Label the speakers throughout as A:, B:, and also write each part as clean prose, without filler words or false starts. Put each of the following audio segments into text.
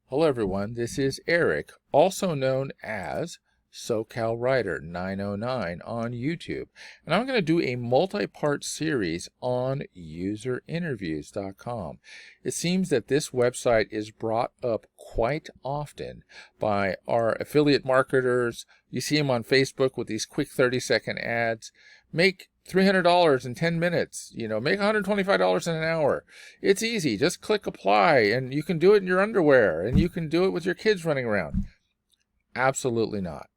A: Hello everyone, this is Eric, also known as SoCal Writer 909 on YouTube, and I'm going to do a multi-part series on userinterviews.com. It seems that this website is brought up quite often by our affiliate marketers. You see them on Facebook with these quick 30-second ads. Make $300 in 10 minutes, make $125 in an hour. It's easy. Just click apply and you can do it in your underwear and you can do it with your kids running around. Absolutely not.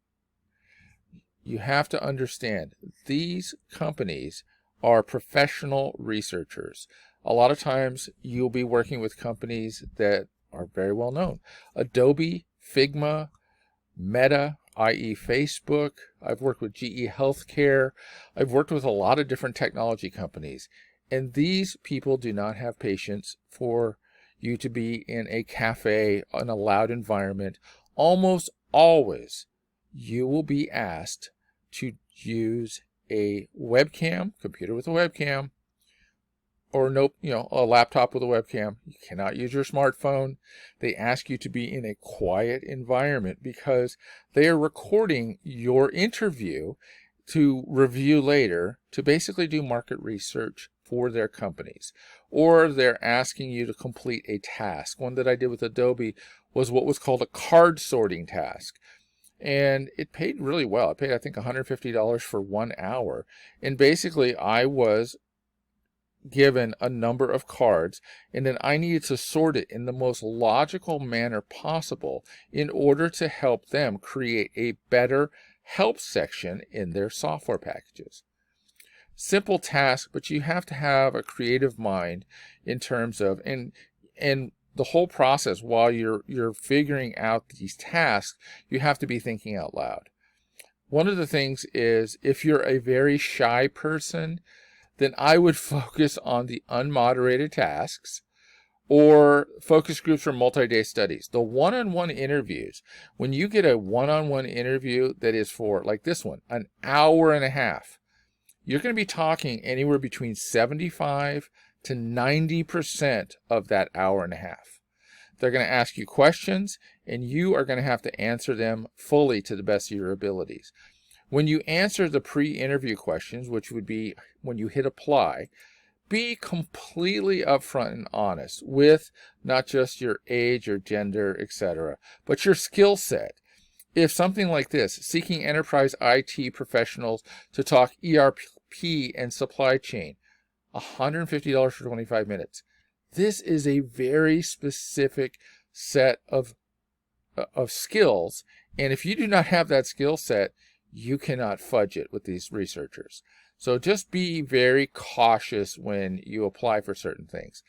A: You have to understand these companies are professional researchers. A lot of times you'll be working with companies that are very well known. Adobe, Figma, Meta, i.e. Facebook. I've worked with GE Healthcare. I've worked with a lot of different technology companies. And these people do not have patience for you to be in a cafe, in a loud environment. Almost always, you will be asked to use a webcam, computer with a webcam, or a laptop with a webcam. You cannot use your smartphone. They ask you to be in a quiet environment because they are recording your interview to review later, to basically do market research for their companies. Or they're asking you to complete a task. One that I did with Adobe was what was called a card sorting task. And it paid really well. It paid, I think, $150 for 1 hour. And basically, I was given a number of cards, and then I needed to sort it in the most logical manner possible in order to help them create a better help section in their software packages. Simple task, but you have to have a creative mind in terms of and the whole process while you're figuring out these tasks, you have to be thinking out loud. One of the things is, if you're a very shy person, then I would focus on the unmoderated tasks or focus groups or multi-day studies. The one-on-one interviews, when you get a one-on-one interview that is for, like this one, an hour and a half, you're going to be talking anywhere between 75 to 90% of that hour and a half. They're going to ask you questions, and you are going to have to answer them fully to the best of your abilities. When you answer the pre-interview questions, which would be when you hit apply, be completely upfront and honest with not just your age or gender, etc., but your skill set. If something like this, seeking enterprise IT professionals to talk ERP and supply chain, $150 for 25 minutes. This is a very specific set of skills, and if you do not have that skill set, you cannot fudge it with these researchers. So just be very cautious when you apply for certain things.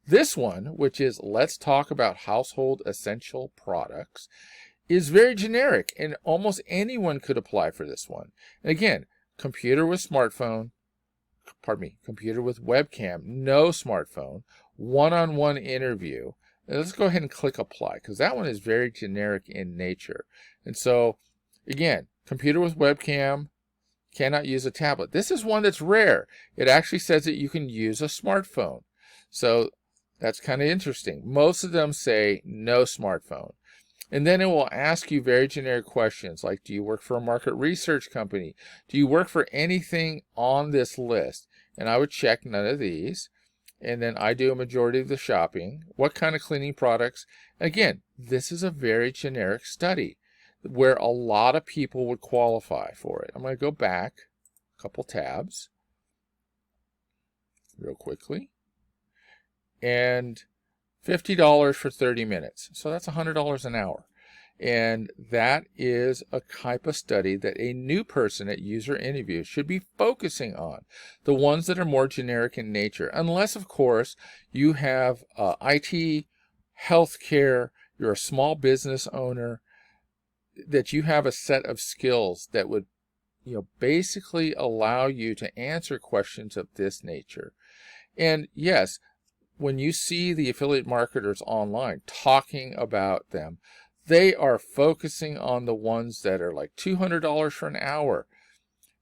A: This one, which is let's talk about household essential products, is very generic, and almost anyone could apply for this one. And again, computer with webcam, no smartphone, one-on-one interview. Now let's go ahead and click apply, because that one is very generic in nature. And so, again, computer with webcam, cannot use a tablet. This is one that's rare. It actually says that you can use a smartphone. So that's kind of interesting. Most of them say no smartphone. And then it will ask you very generic questions like, do you work for a market research company? Do you work for anything on this list? And I would check none of these. And then I do a majority of the shopping. What kind of cleaning products? Again, this is a very generic study where a lot of people would qualify for it. I'm going to go back a couple tabs real quickly. And $50 for 30 minutes. So that's $100 an hour. And that is a type of study that a new person at User Interviews should be focusing on. The ones that are more generic in nature. Unless, of course, you have IT, healthcare, you're a small business owner, that you have a set of skills that would basically allow you to answer questions of this nature. And yes, when you see the affiliate marketers online talking about them, they are focusing on the ones that are like $200 for an hour.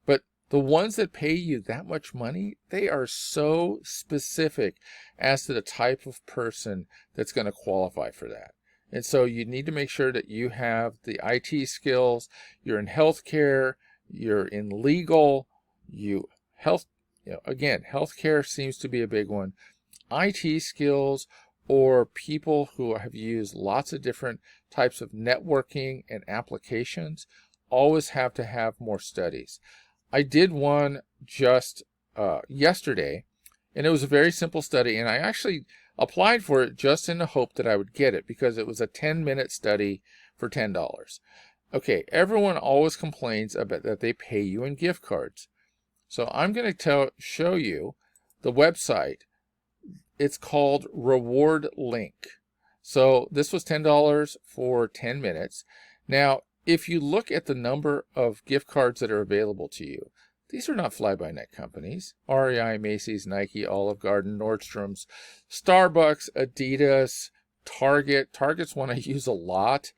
A: But the ones that pay you that much money, they are so specific as to the type of person that's going to qualify for that. And so you need to make sure that you have the IT skills. You're in healthcare, you're in legal, again, healthcare seems to be a big one. IT skills, or people who have used lots of different types of networking and applications, always have to have more studies. I did one just yesterday, and it was a very simple study, and I actually applied for it just in the hope that I would get it, because it was a 10-minute study for $10. Okay, everyone always complains about that they pay you in gift cards. So I'm going to show you the website. It's called Reward Link. So this was $10 for 10 minutes. Now, if you look at the number of gift cards that are available to you, these are not fly-by-night companies. REI, Macy's, Nike, Olive Garden, Nordstrom's, Starbucks, Adidas, Target. Target's one I use a lot.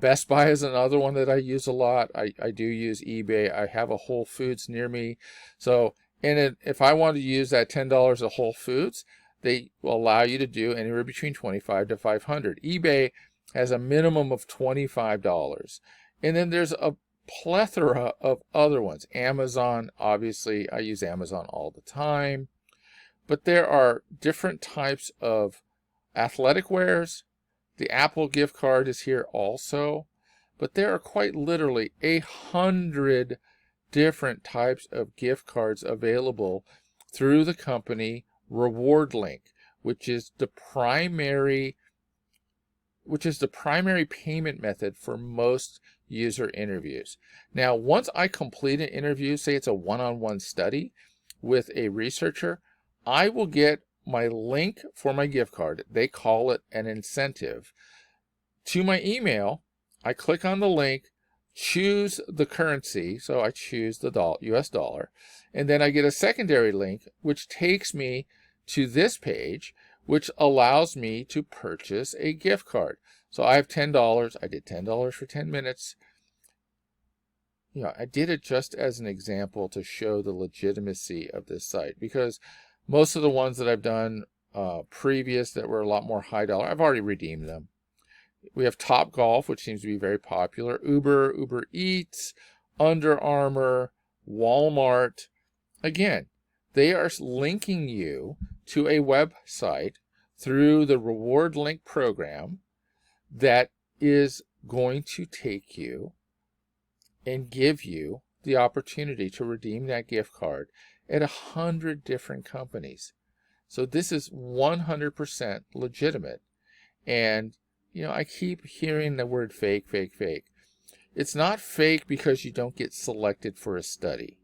A: Best Buy is another one that I use a lot. I do use eBay. I have a Whole Foods near me. So, if I want to use that $10 at Whole Foods, they will allow you to do anywhere between $25 to $500. eBay has a minimum of $25. And then there's a plethora of other ones. Amazon, obviously, I use Amazon all the time. But there are different types of athletic wares. The Apple gift card is here also. But there are quite literally 100 different types of gift cards available through the company Reward Link, which is the primary payment method for most user interviews. Now, once I complete an interview, say it's a one-on-one study with a researcher, I will get my link for my gift card. They call it an incentive. To my email, I click on the link, choose the currency, so I choose the US dollar, and then I get a secondary link which takes me to this page, which allows me to purchase a gift card. So I have $10. I did $10 for 10 minutes. I did it just as an example to show the legitimacy of this site, because most of the ones that I've done previous that were a lot more high dollar, I've already redeemed them. We have Top Golf, which seems to be very popular, Uber Eats, Under Armour, Walmart. Again, they are linking you to a website through the Reward Link program that is going to take you and give you the opportunity to redeem that gift card at 100 different companies. So this is 100% legitimate. And, I keep hearing the word fake, fake, fake. It's not fake because you don't get selected for a study.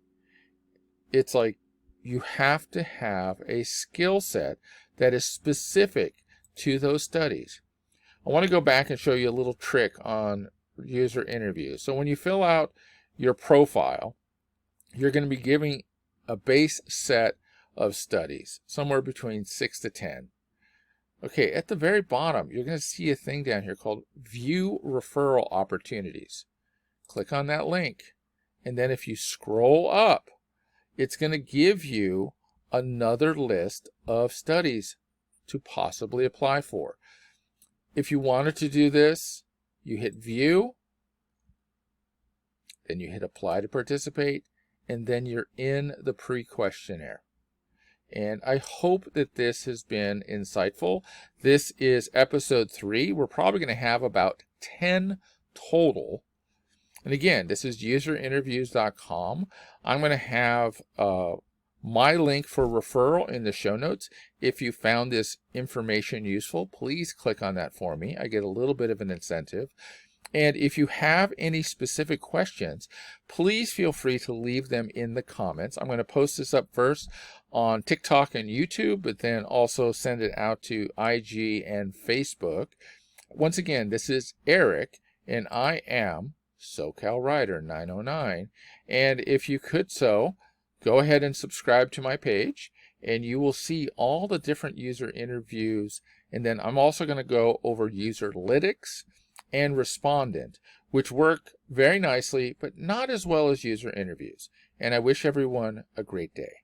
A: It's like you have to have a skill set that is specific to those studies. I want to go back and show you a little trick on user interviews. So when you fill out your profile, you're going to be giving a base set of studies, somewhere between 6 to 10. Okay, at the very bottom, you're going to see a thing down here called View Referral Opportunities. Click on that link, and then if you scroll up, it's going to give you another list of studies to possibly apply for. If you wanted to do this, you hit View, then you hit Apply to Participate, and then you're in the pre-questionnaire. And I hope that this has been insightful. This is episode 3. We're probably going to have about 10 total. And again, this is userinterviews.com. I'm going to have my link for referral in the show notes. If you found this information useful, please click on that for me. I get a little bit of an incentive. And if you have any specific questions, please feel free to leave them in the comments. I'm going to post this up first on TikTok and YouTube, but then also send it out to IG and Facebook. Once again, this is Eric, and I am SoCal Writer 909. And if you could go ahead and subscribe to my page, and you will see all the different user interviews. And then I'm also going to go over Userlytics and Respondent, which work very nicely, but not as well as user interviews. And I wish everyone a great day.